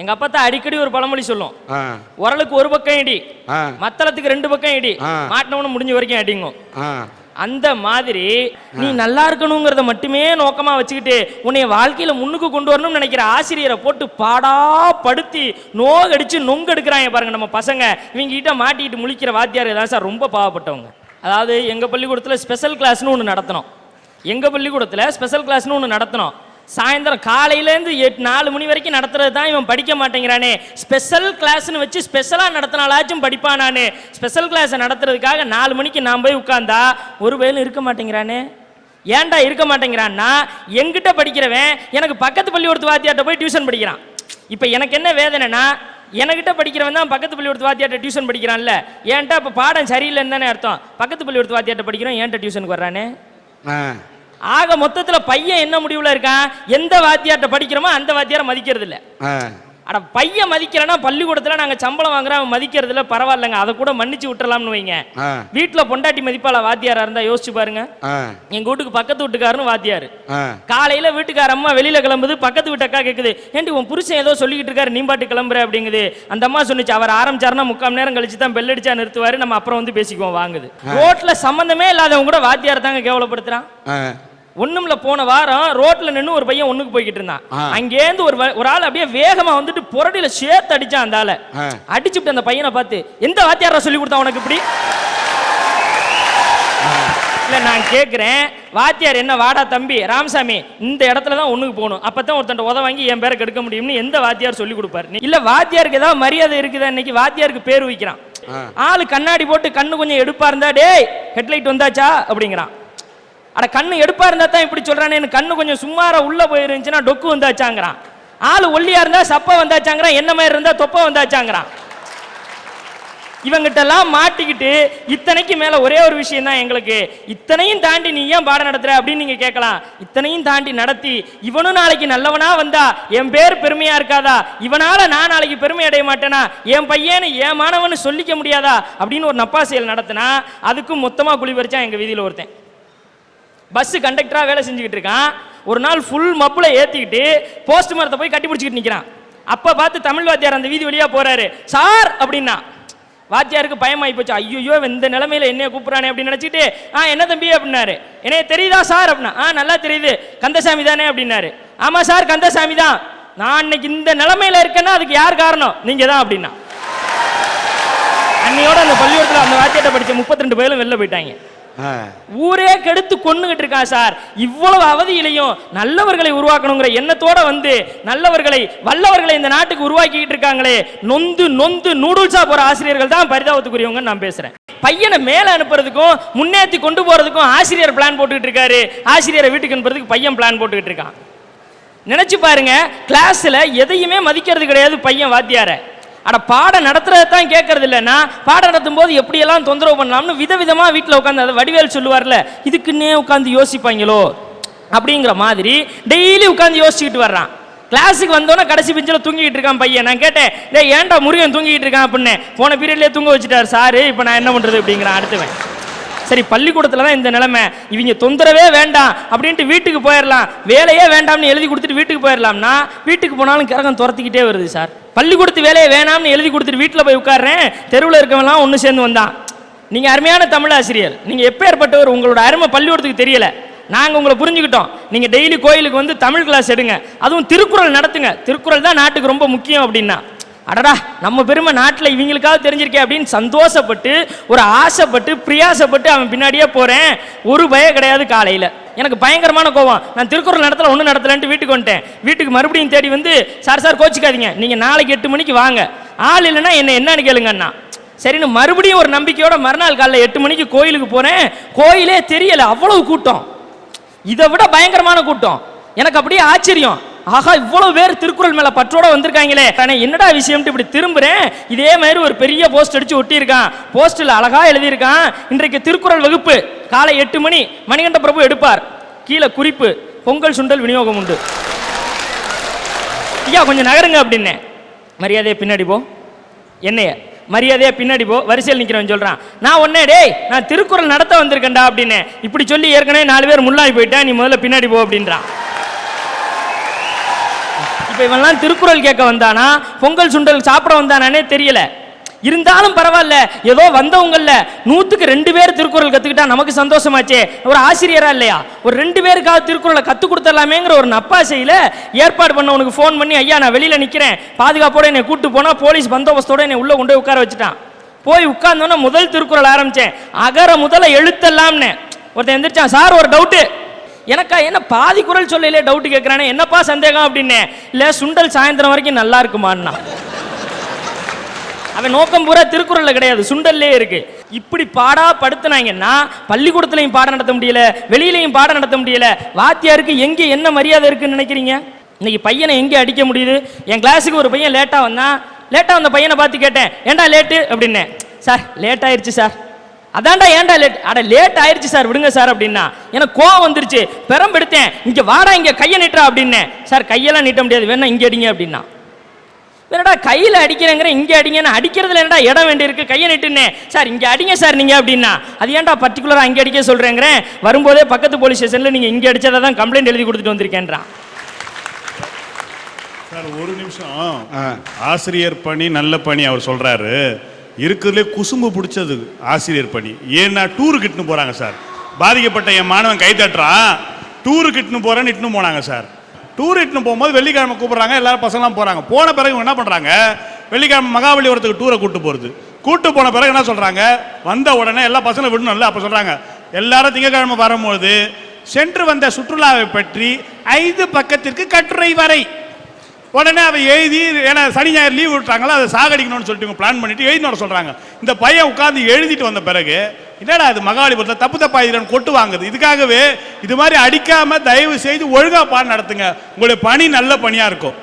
எங்க அப்பா தான் அடிக்கடி ஒரு பழமொழி சொல்லும், உரலுக்கு ஒரு பக்கம் இடி, மத்தளத்துக்கு 2 பக்கம் இடி, மாட்டினவனு முடிஞ்ச வரைக்கும் அடிங்கும். அந்த மாதிரி நீ நல்லா இருக்கணுங்கிறத மட்டுமே நோக்கமா வச்சுக்கிட்டு உன்னைய வாழ்க்கையில முன்னுக்கு கொண்டு வரணும்னு நினைக்கிற ஆசிரியரை போட்டு பாடா படுத்தி நோகடிச்சு நொங்கெடுக்கிறாங்க பாருங்க நம்ம பசங்க. இவங்க கிட்ட மாட்டிக்கிட்டு முழிக்கிற வாத்தியார் தான் சார் ரொம்ப பாவப்பட்டவங்க. அதாவது எங்க பள்ளிக்கூடத்தில் ஸ்பெஷல் கிளாஸ்னு ஒன்று நடத்தினோம். எங்க பள்ளிக்கூடத்தில் ஸ்பெஷல் கிளாஸ்னு ஒன்று நடத்தினோம். சாயந்தரம் காலையிலேருந்து 4 மணி வரைக்கும் நடத்துறது தான் இவன் படிக்க மாட்டேங்கிறானே, ஸ்பெஷல் கிளாஸ்னு வச்சு ஸ்பெஷலாக நடத்தினாலாச்சும் படிப்பானானே. ஸ்பெஷல் கிளாஸை நடத்துறதுக்காக 4 மணிக்கு நான் போய் உட்கார்ந்தா ஒரு வேலும் இருக்க மாட்டேங்கிறானே. ஏன்டா இருக்க மாட்டேங்கிறான்னா, எங்கிட்ட படிக்கிறவன் எனக்கு பக்கத்து பள்ளிக்கூடத்து வாத்தியார்ட்ட போய் டியூஷன் படிக்கிறான். இப்போ எனக்கு என்ன வேதனைனா, என்கிட்ட படிக்கிறவன் தான் பக்கத்து பள்ளிக்கூடத்து வாத்தியார்ட்ட டியூஷன் படிக்கிறான்ல, ஏன்ட்டா இப்போ பாடம் சரியில்லைன்னு தானே அர்த்தம். பக்கத்து பள்ளிக்கூடத்து வாத்தியார்ட்ட படிக்கிறோம், ஏன்ட்ட டியூஷனுக்கு வர்றானே. ஆக மொத்தத்தில் பையன் என்ன முடிவுல இருக்கான், எந்த வாத்தியார்ட்ட படிக்கிறோமோ அந்த வாத்தியாரை மதிக்கிறது இல்லை. அட பையன் மதிக்கிறேன்னா பள்ளிக்கூடத்தில் நாங்கள் சம்பளம் வாங்குறோம், அவன் மதிக்கிறது இல்லை, பரவாயில்லைங்க, அதை கூட மன்னிச்சு விட்டுறலாம்னு வைங்க. வீட்டில் பொண்டாட்டி மதிப்பாள வாத்தியாரா இருந்தா யோசிச்சு பாருங்க. எங்க வீட்டுக்கு பக்கத்து வீட்டுக்காரன்னு வாத்தியாரு. காலையில வீட்டுக்கார அம்மா வெளியில கிளம்புது, பக்கத்து வீட்டு அக்கா கேக்குது, ஏன்டி உன் புருஷன் ஏதோ சொல்லிக்கிட்டு இருக்காரு, நீ பாட்டு கிளம்புற அப்படிங்குது. அந்த அம்மா சொன்னிச்சு, அவர் ஆரம்பிச்சாருன்னா 3/4 மணி நேரம் கழிச்சு தான் பெல் அடிச்சா நிறுத்துவாரு, நம்ம அப்புறம் வந்து பேசிக்குவோம் வாங்குது. ரோட்ல சம்பந்தமே இல்லாதவங்க கூட வாத்தியார் தாங்க கேவலப்படுத்துறான். ஒண்ணும்ல போன வாரம் ரோட்ல நின்று ஒரு பையன் ஒண்ணுக்கு போய்கிட்டு இருந்தான். அங்கேருந்து ஒரு ஆள் அப்படியே வேகமா வந்துட்டு புரடியில சேர்த்து அடிச்சான். அந்த ஆளை அடிச்சுட்டு அந்த பையனை பார்த்து, எந்த வாத்தியாரா சொல்லி கொடுத்தா உனக்கு இப்படி? இல்ல நான் கேட்கிறேன், வாத்தியார் என்ன வாடா தம்பி ராமசாமி இந்த இடத்துல தான் ஒண்ணுக்கு போகணும், அப்பதான் ஒருத்தன் உத வாங்கி என் பேரை கெடுக்க முடியும்னு எந்த வாத்தியார் சொல்லி கொடுப்பாரு? இல்ல வாத்தியாருக்கு ஏதாவது மரியாதை இருக்குதா? இன்னைக்கு வாத்தியாருக்கு பேர் வைக்கிறான். ஆளு கண்ணாடி போட்டு கண்ணு கொஞ்சம் எடுப்பா இருந்தா, டேய் ஹெட்லைட் வந்தாச்சா அப்படிங்கிறான். அட கண்ணு எடுப்பா இருந்தா தான் இப்படி சொல்றானே, கண்ணு கொஞ்சம் சும்மாரா உள்ள போயிருந்துச்சுன்னா டொக்கு வந்தாச்சாங்கிறான். ஆளு ஒல்லியா இருந்தா சப்பா வந்தாச்சாங்கிறான், என்ன மாதிரி இருந்தா தொப்பா வந்தாச்சாங்கிறான். இவங்கிட்ட எல்லாம் மாட்டிக்கிட்டு இத்தனைக்கு மேல ஒரே ஒரு விஷயம் தான் எங்களுக்கு, இத்தனையும் தாண்டி நீ ஏன் பாடம் நடத்துற அப்படின்னு நீங்க கேட்கலாம். இத்தனையும் தாண்டி நடத்தி இவனும் நாளைக்கு நல்லவனா வந்தா என் பேர் பெருமையா இருக்காதா, இவனால நான் நாளைக்கு பெருமை அடைய மாட்டேனா, என் பையனு என் மாணவனு சொல்லிக்க முடியாதா அப்படின்னு ஒரு நப்பாசையில் நடத்தினா அதுக்கும் மொத்தமா குழி பறிச்சான் எங்க வீதியில் ஒருத்தன். பஸ் கண்டக்டரா வேலை செஞ்சுக்கிட்டு இருக்கான். ஒரு நாள் ஃபுல் மப்புல ஏத்திக்கிட்டு போஸ்ட் மரத்தை போய் கட்டி பிடிச்சிக்கிட்டு நிக்கிறான். அப்ப பார்த்து தமிழ் வாத்தியார் அந்த வீதி வழியா போறாரு. சார் அப்படின்னா வாத்தியாருக்கு பயமாயி போச்சு. ஐயோ இந்த நிலைமையில என்னைய கூப்பிடுறானே அப்படின்னு நினைச்சிட்டு, என்ன தம்பி அப்படின்னாரு. என்னைய தெரியுதா சார் அப்படின்னா, நல்லா தெரியுது, கந்தசாமி தானே அப்படின்னாரு. ஆமா சார் கந்தசாமி தான், நான் இன்னைக்கு இந்த நிலைமையில இருக்கேன்னா அதுக்கு யார் காரணம், நீங்க தான் அப்படின்னா. அன்னையோட அந்த பள்ளிக்கூடத்தில் அந்த வாத்தியார்ட்ட படிச்ச 32 பேரும் வெளில போயிட்டாங்க. ஊரே கெடுத்து கொன்னுகிட்டு இருக்கான் சார். இவ்வளவு அவதியிலையும் நல்லவர்களை உருவாக்கணுங்கிற எண்ணத்தோட வந்து நல்லவர்களை வல்லவர்களை இந்த நாட்டுக்கு உருவாக்கிட்டு இருக்காங்களே, நொந்து நொந்து நூடுல்ஸா போற ஆசிரியர்கள் தான் பரிதாபத்துக்குரியவங்க நான் பேசுறேன். பையனை மேல அனுப்புறதுக்கும் முன்னேற்றி கொண்டு போறதுக்கும் ஆசிரியர் பிளான் போட்டுக்கிட்டு இருக்காரு, ஆசிரியரை வீட்டுக்கு அனுப்புறதுக்கு பையன் பிளான் போட்டுக்கிட்டு இருக்கான். நினைச்சு பாருங்க, கிளாஸ்ல எதையுமே மதிக்கிறது கிடையாது பையன் வாத்தியார. அட பாடம் நடத்துறது தான் கேட்கறது இல்லைன்னா பாடம் நடத்தும் போது எப்படியெல்லாம் தொந்தரவு பண்ணலாம்னு விதவிதமா வீட்டில் உட்காந்து, அதை வடிவேல் சொல்லுவார்ல, இதுக்குன்னே உட்காந்து யோசிப்பாங்களோ அப்படிங்கிற மாதிரி டெய்லி உட்காந்து யோசிச்சுக்கிட்டு வர்றான். கிளாஸுக்கு வந்தோன்னா கடைசி பெஞ்சில் தூங்கிட்டு இருக்கான் பையன். நான் கேட்டேன், டேய் ஏன்டா முருகன் தூங்கிட்டு இருக்கான் அப்படின்னு. போன பீரியட்லேயே தூங்க வச்சுட்டார் சாரு, இப்போ நான் என்ன பண்ணுறது அப்படிங்கிறான் அடுத்தவன். சரி பள்ளிக்கூடத்தில் தான் இந்த நிலைமை, இவங்க தொந்தரவே வேண்டாம் அப்படின்ட்டு வீட்டுக்கு போயிடலாம், வேலையே வேண்டாம்னு எழுதி கொடுத்துட்டு வீட்டுக்கு போயிடலாம்னா வீட்டுக்கு போனாலும் கிரகம் துரத்திக்கிட்டே வருது சார். பள்ளிக்கூடத்து வேலையை வேணாம்னு எழுதி கொடுத்துட்டு வீட்டில் போய் உட்கார்றேன், தெருவில் இருக்கவெல்லாம் ஒன்று சேர்ந்து வந்தான். நீங்கள் அருமையான தமிழ் ஆசிரியர், நீங்கள் எப்பேற்பட்டவர், உங்களோட அருமை பள்ளிக்கூடத்துக்கு தெரியலை, நாங்கள் உங்களை புரிஞ்சுக்கிட்டோம். நீங்கள் டெய்லி கோயிலுக்கு வந்து தமிழ் கிளாஸ் எடுங்க, அதுவும் திருக்குறள் நடத்துங்க, திருக்குறள் தான் நாட்டுக்கு ரொம்ப முக்கியம் அப்படின்னா. அடடா நம்ம பெருமை நாட்டில் இவங்களுக்காக தெரிஞ்சிருக்கேன் அப்படின்னு சந்தோஷப்பட்டு ஒரு ஆசைப்பட்டு பிரியாசப்பட்டு அவன் பின்னாடியே போகிறேன். ஒரு பயம் கிடையாது. காலையில் எனக்கு பயங்கரமான கோவம், நான் திருக்குறள் நடத்தல ஒன்றும் நடத்தலன்ட்டு வீட்டுக்கு வந்துட்டேன். வீட்டுக்கு மறுபடியும் தேடி வந்து, சார் கோச்சிக்காதீங்க, நீங்கள் நாளைக்கு 8 மணிக்கு வாங்க, ஆள் இல்லைன்னா என்னன்னு கேளுங்கண்ணா. சரின்னு மறுபடியும் ஒரு நம்பிக்கையோட மறுநாள் காலையில் 8 மணிக்கு கோயிலுக்கு போகிறேன். கோயிலே தெரியலை, அவ்வளவு கூட்டம், இதை விட பயங்கரமான கூட்டம். எனக்கு அப்படியே ஆச்சரியம், ஆகா இவ்வளவு பேர் திருக்குறள் மேல பற்றோட வந்திருக்காங்களே, என்னடா விஷயம் இப்படி திரும்புறேன். இதே மாதிரி ஒரு பெரிய போஸ்ட் அடிச்சு ஒட்டி இருக்கான். போஸ்ட்ல அழகா எழுதியிருக்கான், இன்றைக்கு திருக்குறள் வகுப்பு காலை 8 மணி, மணிகண்ட பிரபு எடுப்பார். கீழே குறிப்பு, பொங்கல் சுண்டல் விநியோகம் உண்டு. ஐயா கொஞ்சம் நகருங்க அப்படின்னு. மரியாதையை பின்னாடி போ, என்னைய மரியாதையா பின்னாடி போ, வரிசையில் நிக்கிறவன் சொல்றான். நான் ஒன்னே, டேய் நான் திருக்குறள் நடத்த வந்திருக்கேன்டா அப்படின்னு. இப்படி சொல்லி ஏற்கனவே 4 பேர் முன்னாடி போயிட்டா, நீ முதல்ல பின்னாடி போ அப்படின்றான். இப்ப இவன்லாம் திருக்குறள் கேட்க வந்தானா பொங்கல் சுண்டல் சாப்பிட வந்தானே தெரியல. இருந்தாலும் பரவாயில்ல, ஏதோ வந்தவங்கல்ல 100க்கு 2 பேர் திருக்குறள் கத்துக்கிட்டா நமக்கு சந்தோஷமாச்சே. ஒரு ஆசிரியரா இல்லையா, ஒரு 2 பேருக்காக திருக்குறளை கத்து கொடுத்துடலாமேங்கிற ஒரு நப்பாசையில ஏற்பாடு பண்ணவனுக்கு ஃபோன் பண்ணி, ஐயா நான் வெளியில நிக்கிறேன், பாதுகாப்போட என்னை கூட்டு போனா போலீஸ் பந்தோபஸ்தோட என்னை உள்ள கொண்டு போய் உட்கார வச்சுட்டான். போய் உட்கார்ந்தோன்னா முதல் திருக்குறள் ஆரம்பிச்சேன். அகர முதல எழுத்தெல்லாம்னு. ஒருத்தன் எந்திரிச்சான், சார் ஒரு டவுட்டு. எனக்கா என்ன பாதி குரல் சொல்லலே டவுட் கேட்கறானே, என்னப்பா சந்தேகம் அப்படின்னு. இல்ல சுண்டல் சாயந்தரம் வரைக்கும் நல்லா இருக்குமான்னா. அவன் நோக்கம் பூரா திருக்குறள்ல கிடையாது, சுண்டல்லே இருக்கு. இப்படி பாடா படுத்துனாங்கன்னா பள்ளிக்கூடத்திலையும் பாடம் நடத்த முடியல, வெளியிலையும் பாடம் நடத்த முடியல. வாத்தியாருக்கு எங்க என்ன மரியாதை இருக்குன்னு நினைக்கிறீங்க? இன்னைக்கு பையனை எங்க அடிக்க முடியுது? என் கிளாஸுக்கு ஒரு பையன் லேட்டா வந்த பையனை பார்த்து கேட்டேன், ஏண்டா லேட்டு அப்படின்னு. சார் லேட் ஆயிருச்சு சார். அதான்டா ஏன்டா லேட்? அட லேட் ஆயிருச்சு சார் விடுங்க சார் அப்படின்னா. எனக்கு கோவம் வந்துருச்சு, பெரம்பெடுத்தேன், இங்க வாடா இங்க கையை நீட்டுறா அப்படின்னு. சார் கையெல்லாம் நீட்ட முடியாது, வேணா இங்க அடிங்க அப்படின்னா. வேறடா கையில் அடிக்கிறேங்கிற இங்கே அடிங்கன்னு. அடிக்கிறதுல என்னடா இடம் வேண்டி இருக்கு, கையை நீட்டுன்னு. சார் இங்கே அடிங்க சார் நீங்கள் அப்படின்னா. அது ஏன்டா பர்டிகுலராக இங்கே அடிக்க சொல்கிறேங்கிறேன். வரும்போதே பக்கத்து போலீஸ் ஸ்டேஷனில் நீங்கள் இங்கே அடித்ததை தான் கம்ப்ளைண்ட் எழுதி கொடுத்துட்டு வந்திருக்கேன்றான். சார் ஒரு நிமிஷம், ஆசிரியர் பணி நல்ல பணி அவர் சொல்கிறாரு. இருக்கிறதுலே குசும்பு பிடிச்சது ஆசிரியர் பணி. ஏன்னா டூருக்கு இட்டுன்னு போகிறாங்க சார். பாதிக்கப்பட்ட என் மாணவன் கை தட்டுறான், டூருக்கு இட்டுன்னு போகிறேன்னு இட்டுன்னு போனாங்க சார். டூர் இட்டுன்னு போகும்போது வெள்ளிக்கிழமை கூப்பிட்றாங்க, எல்லாரும் பசங்களாம் போகிறாங்க. போன பிறகு என்ன பண்ணுறாங்க, வெள்ளிக்கிழமை மகாபலிபுரத்துக்கு டூரை கூட்டு போன பிறகு என்ன சொல்கிறாங்க, வந்த உடனே எல்லா பசங்களும் விடணும்ல, அப்போ சொல்கிறாங்க எல்லாரும் திங்கக்கிழமை வரும்போது சென்று வந்த சுற்றுலாவை பற்றி 5 பக்கத்திற்கு கட்டுரை வரை. உடனே அதை எழுதி, ஏன்னா சனி ஞாயிறு லீவ் விட்டாங்களா, அதை சாகடிக்கணும்னு சொல்லிட்டு பிளான் பண்ணிட்டு எழுதினோட சொல்கிறாங்க. இந்த பையன் உட்காந்து எழுதிட்டு வந்த பிறகு என்னடா இது மகாபலிபுரத்தில் தப்பா எழுதினு கொட்டு வாங்குது. இதுக்காகவே இது மாதிரி அடிக்காம தயவு செய்து ஒழுங்கா பாடம் நடத்துங்க, உங்களுடைய பணி நல்ல பணியா இருக்கும்.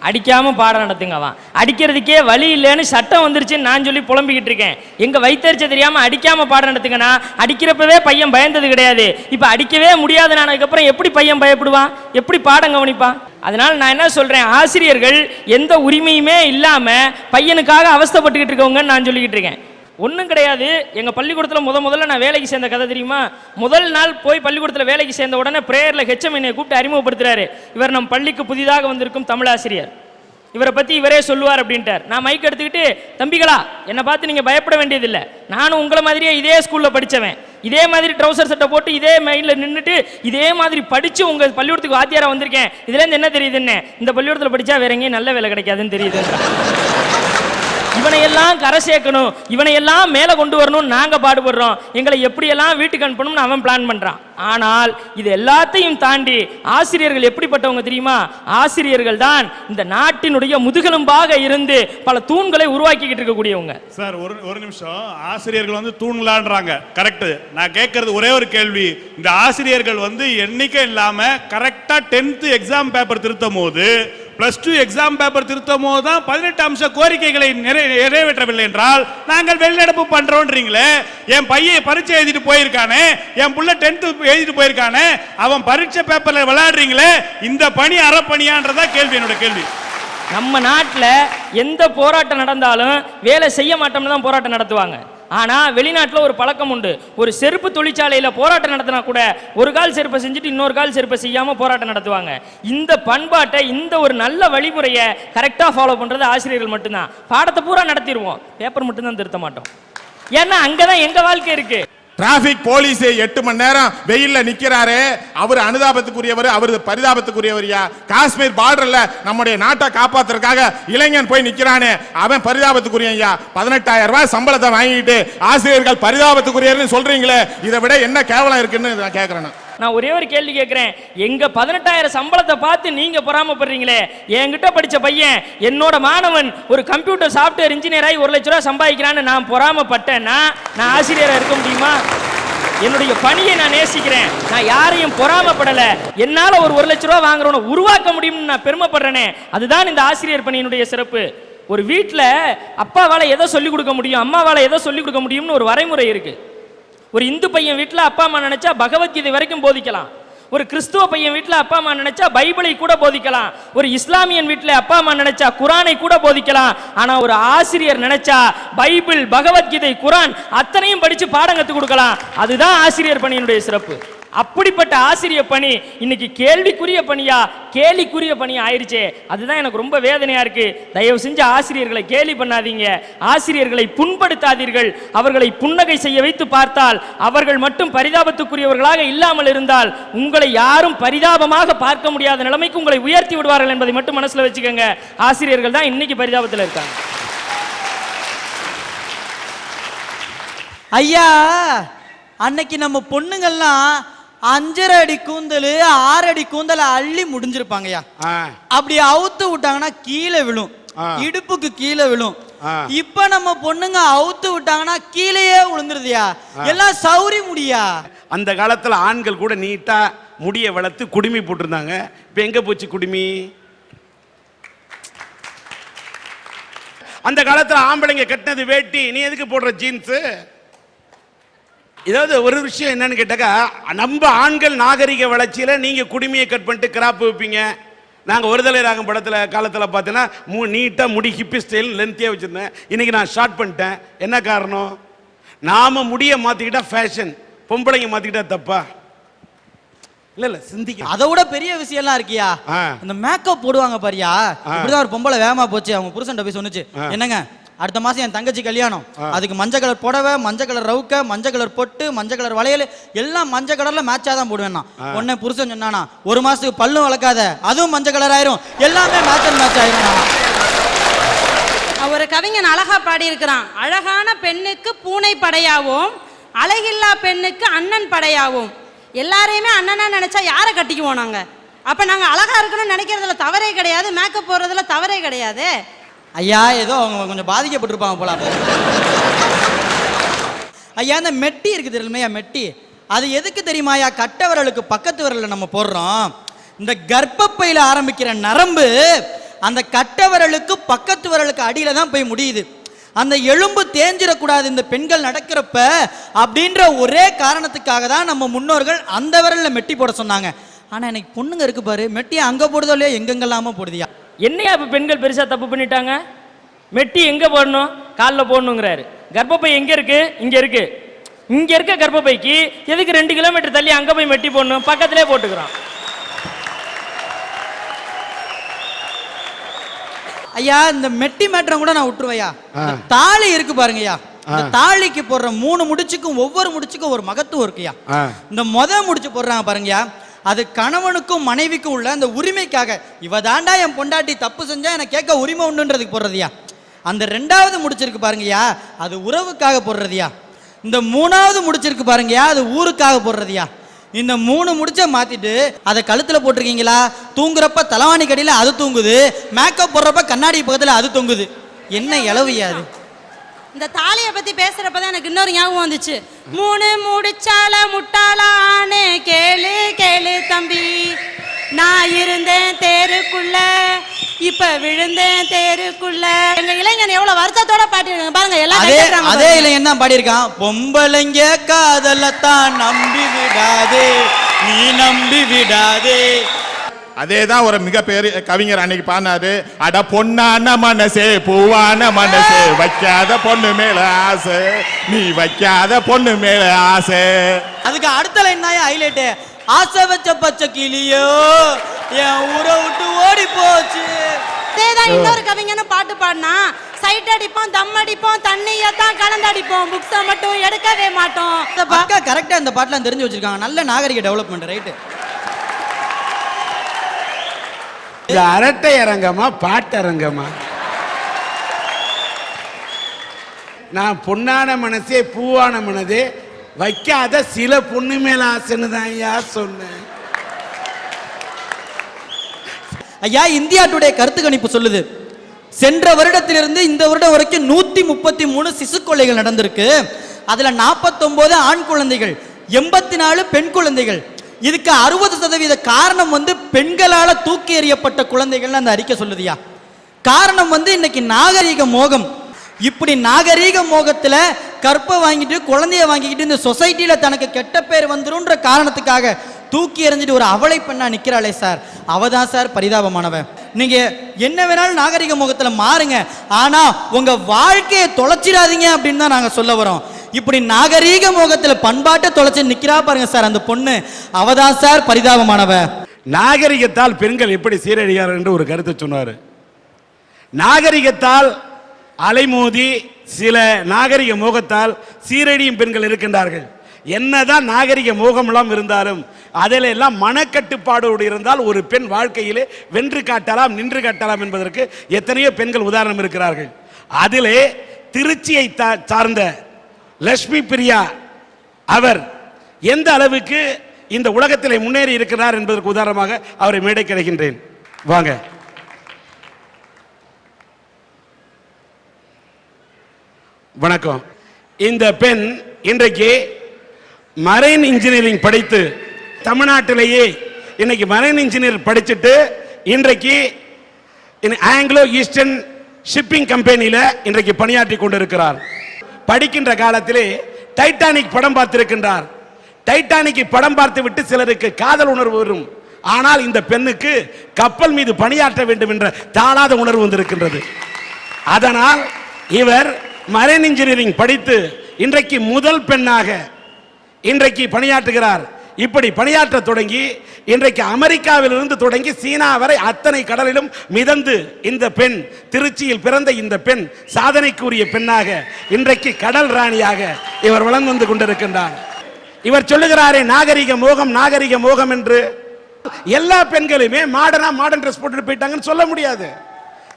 அடிக்காம பாடம் நடத்துங்கவா, அடிக்கிறதுக்கே வழி இல்லைன்னு சட்டம் வந்துருச்சுன்னு நான் சொல்லி புலம்பிக்கிட்டு இருக்கேன். எங்க வைத்தறிச்ச தெரியாம அடிக்காம பாடம் நடத்துங்கன்னா, அடிக்கிறப்பவே பையன் பயந்தது கிடையாது, இப்ப அடிக்கவே முடியாது. அதுக்கப்புறம் எப்படி பையன் பயப்படுவான், எப்படி பாடம் கவனிப்பான்? அதனால நான் என்ன சொல்றேன், ஆசிரியர்கள் எந்த உரிமையுமே இல்லாம பையனுக்காக அவஸ்தைப்பட்டுக்கிட்டு இருக்கவங்கன்னு நான் சொல்லிக்கிட்டு இருக்கேன். ஒன்றும் கிடையாது. எங்கள் பள்ளிக்கூடத்தில் முதல்ல நான் வேலைக்கு சேர்ந்த கதை தெரியுமா? முதல் நாள் போய் பள்ளிக்கூடத்தில் வேலைக்கு சேர்ந்த உடனே பிரேயரில் ஹெச்எம் என்னை கூப்பிட்டு அறிமுகப்படுத்துறாரு. இவர் நம் பள்ளிக்கு புதிதாக வந்திருக்கும் தமிழாசிரியர், இவரை பற்றி இவரே சொல்லுவார் அப்படின்ட்டார். நான் மைக் எடுத்துக்கிட்டு, தம்பிகளா என்னை பார்த்து நீங்கள் பயப்பட வேண்டியதில்லை, நானும் உங்களை மாதிரியே இதே ஸ்கூலில் படித்தவன், இதே மாதிரி ட்ரௌசர் சட்டை போட்டு இதே மைண்டில் நின்றுட்டு இதே மாதிரி படித்து உங்கள் பள்ளிக்கூடத்துக்கு வாத்தியாராக வந்திருக்கேன். இதுலேருந்து என்ன தெரியுதுன்னு, இந்த பள்ளிக்கூடத்தில் படித்தா வேற எங்கேயும் நல்ல வேலை கிடைக்காதுன்னு தெரியுது. இவனையெல்லாம் கரை சேர்க்கணும், இவனையெல்லாம் மேலே கொண்டு வரணும், நாங்கள் பாடுபடுறோம். எங்களை எப்படியெல்லாம் வீட்டுக்கு அனுப்பணும்னு அவன் பிளான் பண்ணுறான். ஆனால் இது எல்லாத்தையும் தாண்டி ஆசிரியர்கள் எப்படிப்பட்டவங்க தெரியுமா? ஆசிரியர்கள் தான் இந்த நாட்டினுடைய முதுகெலும்பாக இருந்து பல தூண்களை உருவாக்கிக்கிட்டு இருக்கக்கூடியவங்க. சார் ஒரு நிமிஷம், ஆசிரியர்கள் தூண்களான்றாங்க, கரெக்ட். நான் கேட்கறது ஒரே ஒரு கேள்வி, இந்த ஆசிரியர்கள் எண்ணிக்கை இல்லாம கரெக்டா 10th எக்ஸாம் பேப்பர் திருத்தும் போது, +2 எக்ஸாம் பேப்பர் திருத்தும் போது தான் 18 அம்ச கோரிக்கைகளை நிறைவேற்றவில்லை என்றால் நாங்கள் வெளிநடப்பு பண்றோம்ன்றீங்களே. என் பையன் பரீட்சை எழுதிட்டு போயிருக்கானே, என் புள்ள 10th எழுதிட்டு போயிருக்கானே, அவன் பரீட்சை பேப்பர்ல விளையாடுறீங்களே, இந்த பணி அறப்பணியான்றதா கேள்வி, என்னோட கேள்வி. நம்ம நாட்டில் எந்த போராட்டம் நடந்தாலும் வேலை செய்ய மாட்டோம்னு தான் போராட்டம் நடத்துவாங்க. ஆனால் வெளிநாட்டில் ஒரு பழக்கம் உண்டு, ஒரு செருப்பு தொழிற்சாலையில் போராட்டம் நடத்தினா கூட ஒரு கால் செருப்பை செஞ்சுட்டு இன்னொரு கால் செருப்பை செய்யாமல் போராட்டம் நடத்துவாங்க. இந்த பண்பாட்டை, இந்த ஒரு நல்ல வழிமுறையை கரெக்டாக ஃபாலோ பண்ணுறது ஆசிரியர்கள் மட்டும்தான். பாடத்தை பூரா நடத்திடுவோம், பேப்பர் மட்டும்தான் திருத்த மாட்டோம். ஏன்னா அங்கே தான் எங்கள் வாழ்க்கை இருக்கு. டிராபிக் போலீஸ் 8 மணி நேரம் வெயில்ல நிக்கிறாரு, அவர் அனுதாபத்துக்குரியவர், அவர் பரிதாபத்துக்குரியவரியா? காஷ்மீர் பார்டர்ல நம்முடைய நாட்டை காப்பாத்துறதுக்காக இளைஞன் போய் நிக்கிறானே, அவன் பரிதாபத்துக்குரியயா? 18,000 ரூபாய் சம்பளத்தை வாங்கிட்டு ஆசிரியர்கள் பரிதாபத்துக்குரியர்னு சொல்றீங்களே, இதை விட என்ன கேவலம் இருக்குன்னு நான் கேட்கிறேன். நான் ஒரே ஒரு கேள்வி கேட்கிறேன், எங்க 18,000 சம்பளத்தை பார்த்து நீங்க பொறாமப்படுறீங்களே, என்கிட்ட படிச்ச பையன், என்னோட மாணவன் ஒரு கம்ப்யூட்டர் சாஃப்ட்வேர் இன்ஜினியர் ஆகி 1 லட்ச ரூபாய் சம்பாதிக்கிறான்னு நான் பொறாமப்பட்டேன்னா நான் ஆசிரியராக இருக்க முடியுமா? என்னுடைய பணியை நான் நேசிக்கிறேன், நான் யாரையும் பொறாமப்படல. என்னால ஒரு 1 லட்ச ரூபாய் வாங்குறவனை உருவாக்க முடியும்னு நான் பெருமைப்படுறேனே, அதுதான் இந்த ஆசிரியர் பணியினுடைய சிறப்பு. ஒரு வீட்டில் அப்பாவால் எதை சொல்லிக் கொடுக்க முடியும், அம்மாவால் எதை சொல்லிக் கொடுக்க முடியும்னு ஒரு வரைமுறை இருக்கு. ஒரு இந்து பையன் வீட்டில் அப்பா அம்மா நினைச்சா பகவத்கீதை வரைக்கும் போதிக்கலாம். ஒரு கிறிஸ்துவ பையன் வீட்டில் அப்பா அம்மா நினைச்சா பைபிளை கூட போதிக்கலாம். ஒரு இஸ்லாமியன் வீட்டில் அப்பா அம்மா நினைச்சா குரானை கூட போதிக்கலாம். ஆனா ஒரு ஆசிரியர் நினைச்சா பைபிள், பகவத்கீதை, குரான் அத்தனையும் படிச்சு பாடம் கற்றுக் கொடுக்கலாம். அதுதான் ஆசிரியர் பணியினுடைய சிறப்பு. அப்படிப்பட்ட ஆசிரியர் பணி இன்னைக்கு கேள்விக்குரிய பணியா, கேலிக்குரிய பணியா ஆயிருச்சே. அதுதான் எனக்கு ரொம்ப வேதனையா இருக்கு. தயவு செஞ்சு ஆசிரியர்களை கேலி பண்ணாதீங்க, ஆசிரியர்களை புண்படுத்தாதீர்கள். அவர்களை புன்னகை செய்ய வைத்து பார்த்தால், அவர்கள் மட்டும் பரிதாபத்துக்குரியவர்களாக இல்லாமல் இருந்தால், உங்களை யாரும் பரிதாபமாக பார்க்க முடியாத நிலைமைக்கு உங்களை உயர்த்தி விடுவார்கள் என்பதை மட்டும் மனசுல வச்சுக்கோங்க. ஆசிரியர்கள் தான் இன்னைக்கு பரிதாபத்தில் இருக்காங்க. ஐயா, அன்னைக்கு நம்ம பொண்ணுங்கள்லாம் 5.5 அடி கூந்தல் 6 அடி கூந்தல் அள்ளி முடிஞ்சிருப்பாங்கய்யா. அப்படி அவுத்து விட்டாங்கன்னா கீழே விழும், இடுப்புக்கு கீழே விழும். இப்ப நம்ம பொண்ணுங்க அவுத்து விட்டாங்கன்னா கீழேயே விழுந்துருதியா, எல்லாம் சௌரி முடியா. அந்த காலத்துல ஆண்கள் கூட நீட்டா முடிய வளர்த்து குடுமி போட்டிருந்தாங்க. இப்ப எங்க போச்சு குடுமி? அந்த காலத்துல ஆம்பளைங்க கட்டினது வேட்டி, நீ எதுக்கு போடுற ஜீன்ஸ்? ஏதாவது ஒரு விஷயம் என்னன்னு கேட்டாக்கா, நம்ம ஆண்கள் நாகரிக வளர்ச்சியில நீங்க குடுமையை கட் பண்ணிட்டு கிராப் வைப்பீங்க. நாங்கள் ஒருதலை ராகம் படத்தில் காலத்தில் பார்த்தீங்கன்னா நீட்டாக முடி ஹிப்பி ஸ்டைல் லென்த்தியாக வச்சுருந்தேன். இன்னைக்கு நான் ஷார்ட் பண்ணிட்டேன். என்ன காரணம்? நாம முடிய மாற்றிக்கிட்டா ஃபேஷன், பொம்பளைங்க மாற்றிக்கிட்டா தப்பா? இல்ல சிந்திக்க. அதை விட பெரிய விஷயம்லாம் இருக்கியா, இந்த மேக்கப் போடுவாங்க பாரியா. இப்படிதான் ஒரு பொம்பளை வேகமா போச்சு, அவங்க புருஷன் போய் சொன்னுச்சு, என்னங்க அடுத்த மாசம் என் தங்கச்சி கல்யாணம், அதுக்கு மஞ்சள் கலர் புடவை, மஞ்சள் கலர் ரவுக்க, மஞ்சள் கலர் பொட்டு, மஞ்சள் கலர் வளையல் எல்லாம் மஞ்சள் கலர்ல மேட்சா தான் போடுவேன். உடனே புருஷன் சொன்னானா, ஒரு மாசத்துக்கு பல்லும் வளர்க்காத, அதுவும் மஞ்சள் கலர் ஆயிரும், எல்லாமே மேட்ச் ஆயிரும். ஒரு கவிஞன் அழகா பாடி இருக்கிறான், அழகான பெண்ணுக்கு பூனை படையாவும், அழகில்லா பெண்ணுக்கு அண்ணன் படையாவும். எல்லாரையுமே அண்ணனா நினைச்சா யாரை கட்டிக்குவோம் நாங்க? அப்ப நாங்க அழகா இருக்கணும்னு நினைக்கிறதுல தவறே கிடையாது, மேக்கப் போடுறதுல தவறே கிடையாது. ஐயா, ஏதோ அவங்க கொஞ்சம் பாதிக்கப்பட்டிருப்பாங்க போல. ஐயா, இந்த மெட்டி இருக்கு தெரியுமையா, மெட்டி அது எதுக்கு தெரியுமாயா? கட்ட விரலுக்கு பக்கத்து விரல்ல நம்ம போடுறோம். இந்த கர்ப்பப்பையில ஆரம்பிக்கிற நரம்பு அந்த கட்ட விரலுக்கு பக்கத்து விரலுக்கு அடியில தான் போய் முடியுது. அந்த எலும்பு தேஞ்சிடக்கூடாது இந்த பெண்கள் நடக்கிறப்ப அப்படின்ற ஒரே காரணத்துக்காக தான் நம்ம முன்னோர்கள் அந்த விரல்ல மெட்டி போட சொன்னாங்க. ஆனா எனக்கு பொண்ணுங்க இருக்கு பாரு, மெட்டி அங்க போடுதோ இல்லையோ எங்கெங்கெல்லாம போடுதியா. என்னையா இப்ப பெண்கள் பெருசா தப்பு பண்ணிட்டாங்க? மெட்டி எங்க போடணும்? காலில் போடணுங்கிறாரு. கர்ப்பப்பை எங்க இருக்கு? இங்க இருக்கு. இங்க இருக்க கர்ப்பப்பைக்கு எதுக்கு 2 கிலோமீட்டர் தள்ளி அங்க போய் மெட்டி போடணும்? பக்கத்திலே போட்டுக்கிறோம். ஐயா, இந்த மெட்டி மேட்டரை கூட நான் விட்டுருவையா. தாலி இருக்கு பாருங்கய்யா, இந்த தாலிக்கு போடுற 3 முடிச்சுக்கும் ஒவ்வொரு முடிச்சுக்கும் ஒரு மகத்துவம் இருக்குயா. இந்த முடிச்சு போடுறாங்க பாருங்கய்யா, அது கணவனுக்கும் மனைவிக்கும் உள்ள அந்த உரிமைக்காக. இவ தாண்டா என் பொண்டாட்டி தப்பு செஞ்சா எனக்கு கேட்க உரிமை உண்டுன்றதுக்கு போடுறதியா. அந்த 2வது முடிச்சிருக்கு பாருங்கய்யா, அது உறவுக்காக போடுறதியா. இந்த 3வது முடிச்சிருக்கு பாருங்கய்யா, அது ஊருக்காக போடுறதியா. இந்த 3 முடிச்ச மாத்திட்டு அதை கழுத்துல போட்டிருக்கீங்களா, தூங்குறப்ப தலவாணி கடியில அது தூங்குது, மேக்கப் போடுறப்ப கண்ணாடி பக்கத்துல அது தொங்குது. என்ன இளவையாது? இந்த தாலியை பத்தி பேசுறப்பதான் எனக்கு இன்னொரு ஞாபகம் வந்துச்சு. 3 முடிச்சால முட்டாளானே கேளு கேளு தம்பி, நான் இருந்தேன் தேருக்குள்ள இப்ப விழுந்தேன் தேருக்குள்ள. எங்க இளைஞன் எவ்வளவு வருத்தத்தோட பாட்டிருக்காங்க பாருங்க. எல்லாம் அதே இளைஞன் தான் பாடியிருக்கான். பொம்பளைங்க காதலத்தான் நம்பி விடாதே, நீ நம்பி விடாதே. அதேதான் ஒரு மிகப்பெரிய கவிஞர் அன்னைக்கு பாடினாரு. அட பொன்னான மனசே பூவான மனசே, வைக்காத பொண்ணு மேல ஆசை, நீ வைக்காத பொண்ணு மேல ஆசை. அதுக்கு அடுத்த லைன் தான் ஹைலைட். ஆசை வச்ச பச்சை கிளியோ என் ஊரை விட்டு ஓடி போச்சு. அதேதான் இன்னொரு கவிஞனும் பாட்டு பாடினா, சைட் அடிப்போம், தம் அடிப்போம், தண்ணியத்தான் கலந்து அடிப்போம், புக்ஸை மட்டும் எடுக்கவே மாட்டோம். அக்கா கரெக்டா இந்த பாட்டுலாம் தெரிஞ்சு வச்சிருக்காங்க. நல்ல நாகரிக டெவலப்மெண்ட். ரைட்டு. இது அரட்டை அரங்கமா பாட்டரங்கமா? நான் பொன்னான மனசே பூவான மனதே, வைக்காத சில பொண்ணு மேல ஆசைன்னு தான் ஐயா சொன்னேன். ஐயா, இந்தியா டுடே கருத்து கணிப்பு சொல்லுது, சென்ற வருடத்திலிருந்து இந்த வருடம் வரைக்கும் 133 சிசு கொலைகள் நடந்திருக்கு. அதுல 49 ஆண் குழந்தைகள், 84 பெண் குழந்தைகள். இதுக்கு 60% காரணம் பெண்களால தூக்கி எறியப்பட்ட குழந்தைகள் அந்த அறிக்கை சொல்லுதியா. காரணம் இன்னைக்கு நாகரீக மோகம். இப்படி நாகரீக மோகத்துல கற்பை வாங்கிட்டு குழந்தைய வாங்கிக்கிட்டு இந்த சொசைட்டில தனக்கு கெட்ட பேர் வந்துரும்ன்ற காரணத்துக்காக தூக்கி எறிஞ்சிட்டு ஒரு அவளை பெண்ணா நிக்கிறாளே சார், அவதான் சார் பரிதாபமானவன். நீங்க என்ன வேணாலும் நாகரிக முகத்துல மாறுங்க, ஆனா உங்க வாழ்க்கையை தொலைச்சிடாதீங்க அப்படின்னு தான் நாங்க சொல்ல வரோம். இப்படி நாகரீக மோகத்துல பண்பாட்டை தொலைச்சு நிக்கிறா பாருங்க சார் அந்த பொண்ணு. அவதான் சார் பரிதாபமானவ. நாகரிகத்தால் பெண்கள் எப்படி சீரழிகிறார் என்று ஒரு கருத்து சொன்னார். நாகரிகத்தால் அலைமோதி சில நாகரிக மோகத்தால் சீரழியும் பெண்கள் இருக்கின்றார்கள். என்னதான் நாகரிக மோகமெல்லாம் இருந்தாலும் அதில் எல்லாம் மனக்கட்டுப்பாடோடு இருந்தால் ஒரு பெண் வாழ்க்கையிலே வென்று காட்டலாம், நின்று காட்டலாம் என்பதற்கு எத்தனையோ பெண்கள் உதாரணம் இருக்கிறார்கள். அதிலே திருச்சியை சார்ந்த லட்சுமி பிரியா அவர் எந்த அளவுக்கு இந்த உலகத்திலே முன்னேறி இருக்கிறார் என்பதற்கு உதாரணமாக அவரை மேடை கிடைக்கின்றேன். வாங்க. வணக்கம். இந்த பெண் இன்றைக்கு மரைன் இன்ஜினியரிங் படித்து தமிழ்நாட்டிலேயே இன்னைக்கு மரைன் இன்ஜினியர் படிச்சுட்டு இன்றைக்கு ஆங்கிலோ ஈஸ்டர்ன் ஷிப்பிங் கம்பெனியில் இன்றைக்கு பணியாற்றி கொண்டிருக்கிறார். படிக்கின்ற காலத்திலே டைட்டானிக் படம் பார்த்திருக்கின்றார். டைட்டானிக் படம் பார்த்து விட்டு சிலருக்கு காதல் உணர்வு வரும். ஆனால் இந்த பெண்ணுக்கு கப்பல் மீது பணியாற்ற வேண்டும் என்ற தாளாத உணர்வு வந்திருக்கின்றது. அதனால் இவர் மரைன் இன்ஜினியரிங் படித்து இன்றைக்கு முதல் பெண்ணாக இன்றைக்கு பணியாற்றுகிறார். இப்படி பணியாற்ற தொடங்கி இன்றைக்கு அமெரிக்காவிலிருந்து தொடங்கி சீனா வரை அத்தனை கடலிலும் மிதந்து இந்த பெண், திருச்சியில் பிறந்த இந்த பெண் சாதனைக்குரிய பெண்ணாக இன்றைக்கு கடல் ராணியாக இவர் வளர்ந்து வந்து கொண்டிருக்கின்றார். இவர் சொல்லுகிறாரே நாகரிக மோகம், நாகரிக மோகம் என்று. எல்லா பெண்களுமே மாடர்ன் ட்ரெஸ் போட்டுட்டு போயிட்டாங்கன்னு சொல்ல முடியாது.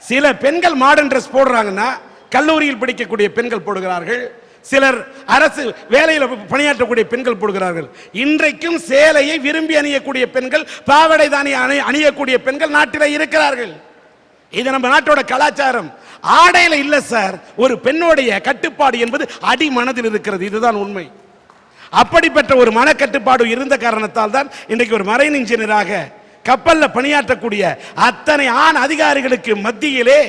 சில பெண்கள் மாடர்ன் ட்ரெஸ் போடுறாங்கன்னா கல்லூரியில் படிக்கக்கூடிய பெண்கள் போடுகிறார்கள், சிலர் அரசு வேலையில் பணியாற்றக்கூடிய பெண்கள் போடுகிறார்கள். இன்றைக்கும் சேலையை விரும்பி அணியக்கூடிய பெண்கள், பாவடை தானி அணியக்கூடிய பெண்கள் நாட்டில் இருக்கிறார்கள். இது நம்ம நாட்டோட கலாச்சாரம். ஆடையில இல்ல சார், ஒரு பெண்ணுடைய கட்டுப்பாடு என்பது அடி மனதில் இருக்கிறது. இதுதான் உண்மை. அப்படிப்பட்ட ஒரு மனக்கட்டுப்பாடு இருந்த காரணத்தால் தான் இன்றைக்கு ஒரு மரைன் இன்ஜினியராக கப்பல்ல பணியாற்றக்கூடிய அத்தனை ஆண் அதிகாரிகளுக்கு மத்தியிலே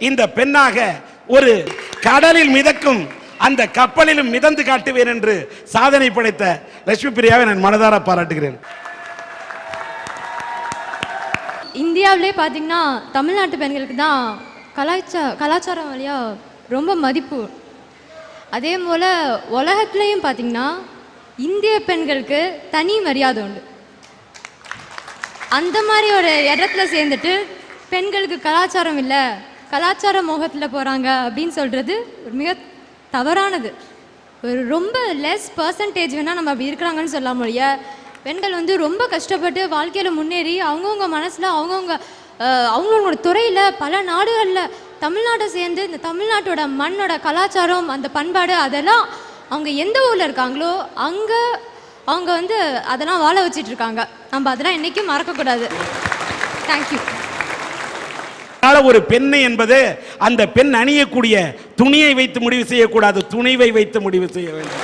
இந்த பெண்ணாக ஒரு கடலில் மிதக்கும் அந்த கப்பலிலும் மிதந்து காட்டுவேன் என்று சாதனை படைத்த லட்சுமி பிரியாவை நான் மனதார பாராட்டுகிறேன். இந்தியாவிலே பார்த்தீங்கன்னா தமிழ்நாட்டு பெண்களுக்கு தான் கலாச்சாரம் வழியா ரொம்ப மதிப்பு. அதே போல் உலகத்துலேயும் பார்த்தீங்கன்னா இந்திய பெண்களுக்கு தனி மரியாதை உண்டு. அந்த மாதிரி ஒரு இடத்துல சேர்ந்துட்டு பெண்களுக்கு கலாச்சாரம் இல்லை, கலாச்சார மோகத்தில் போகிறாங்க அப்படின்னு சொல்கிறது ஒரு மிக தவறானது. ஒரு ரொம்ப லெஸ் பர்சன்டேஜ் வேணால் நம்ம அப்படி இருக்கிறாங்கன்னு சொல்ல முடிய, பெண்கள் வந்து ரொம்ப கஷ்டப்பட்டு வாழ்க்கையில் முன்னேறி அவங்கவுங்க மனசில் அவங்கவுங்களோட துறையில் பல நாடுகளில் தமிழ்நாட்டை சேர்ந்து இந்த தமிழ்நாட்டோட மண்ணோட கலாச்சாரம், அந்த பண்பாடு, அதெல்லாம் அவங்க எந்த ஊரில் இருக்காங்களோ அங்கே அவங்க வந்து அதெல்லாம் வாழ வச்சிட்டு இருக்காங்க. நம்ம அதெல்லாம் என்றைக்கும் மறக்கக்கூடாது. தேங்க்யூ. ஒரு பெண்ணை என்பது அந்த பெண் அணியக்கூடிய துணியை வைத்து முடிவு செய்யக்கூடாது, துணிவை வைத்து முடிவு செய்ய வேண்டும்.